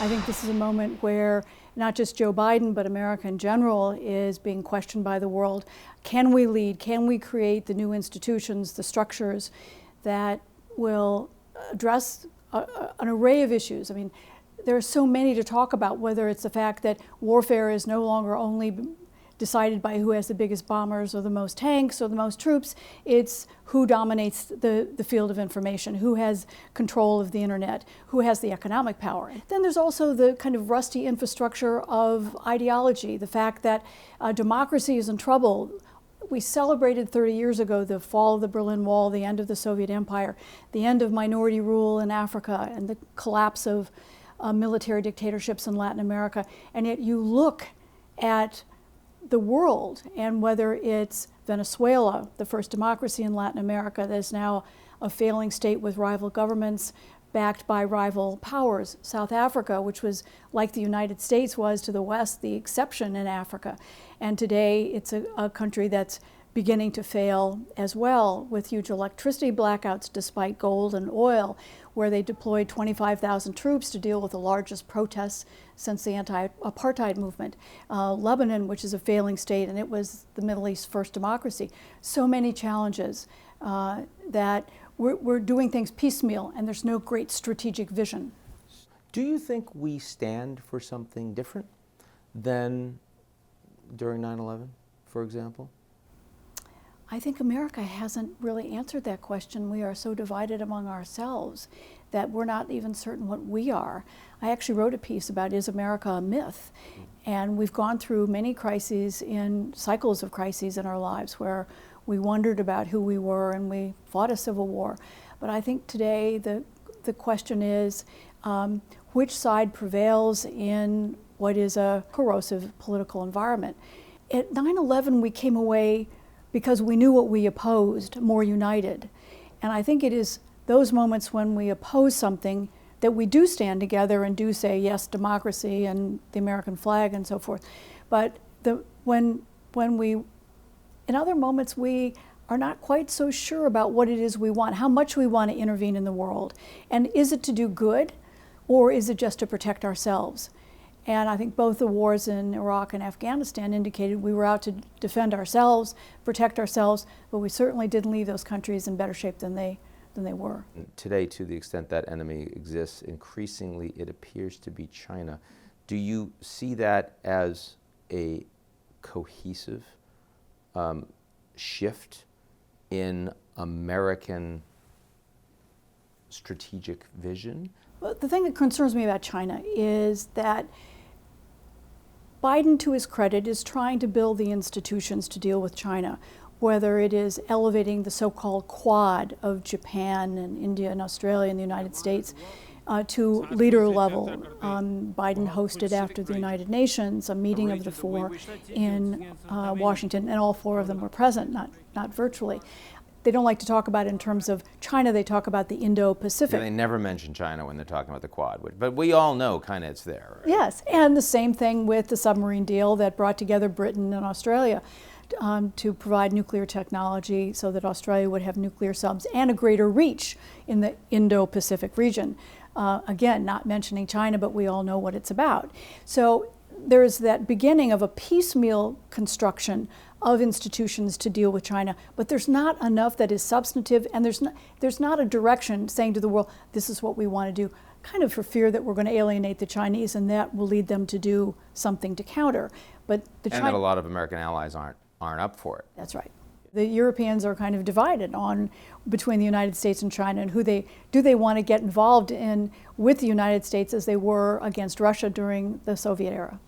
I think this is a moment where not just Joe Biden, but America in general is being questioned by the world. Can we lead? Can we create the new institutions, the structures that will address an array of issues? I mean, there are so many to talk about, whether it's the fact that warfare is no longer only decided by who has the biggest bombers or the most tanks or the most troops. It's who dominates the field of information, who has control of the internet, who has the economic power. Then there's also the kind of rusty infrastructure of ideology, the fact that democracy is in trouble. We celebrated 30 years ago the fall of the Berlin Wall, the end of the Soviet Empire, the end of minority rule in Africa, and the collapse of military dictatorships in Latin America. And yet you look at the world, and whether it's Venezuela, the first democracy in Latin America that is now a failing state with rival governments backed by rival powers, South Africa, which was like the United States was to the West, the exception in Africa. And today it's a country that's beginning to fail as well, with huge electricity blackouts despite gold and oil, where they deployed 25,000 troops to deal with the largest protests since the anti-apartheid movement. Lebanon, which is a failing state, and it was the Middle East's first democracy. So many challenges that we're doing things piecemeal, and there's no great strategic vision. Do you think we stand for something different than during 9/11, for example? I think America hasn't really answered that question. We are so divided among ourselves that we're not even certain what we are. I actually wrote a piece about, is America a myth? And we've gone through many crises, in cycles of crises in our lives, where we wondered about who we were and we fought a civil war. But I think today the question is, which side prevails in what is a corrosive political environment? At 9/11, we came away, because we knew what we opposed, more united. And I think it is those moments when we oppose something that we do stand together and do say, yes, democracy and the American flag and so forth. But when we, in other moments, we are not quite so sure about what it is we want, how much we want to intervene in the world. And is it to do good, or is it just to protect ourselves? And I think both the wars in Iraq and Afghanistan indicated we were out to defend ourselves, protect ourselves, but we certainly didn't leave those countries in better shape than they were. Today, to the extent that enemy exists, increasingly it appears to be China. Do you see that as a cohesive shift in American strategic vision? Well, the thing that concerns me about China is that Biden, to his credit, is trying to build the institutions to deal with China, whether it is elevating the so-called Quad of Japan and India and Australia and the United States to leader level. Biden hosted, after the United Nations, a meeting of the four in Washington, and all four of them were present, not virtually. They don't like to talk about it in terms of China, they talk about the Indo-Pacific. Yeah, they never mention China when they're talking about the Quad, but we all know kind of it's there. Right? Yes, and the same thing with the submarine deal that brought together Britain and Australia to provide nuclear technology so that Australia would have nuclear subs and a greater reach in the Indo-Pacific region. Again, not mentioning China, but we all know what it's about. So there's that beginning of a piecemeal construction of institutions to deal with China, but there's not enough that is substantive, and there's not a direction saying to the world, this is what we want to do, kind of for fear that we're going to alienate the Chinese, and that will lead them to do something to counter. But that a lot of American allies aren't up for it. That's right. The Europeans are kind of divided between the United States and China, and do they want to get involved in with the United States as they were against Russia during the Soviet era.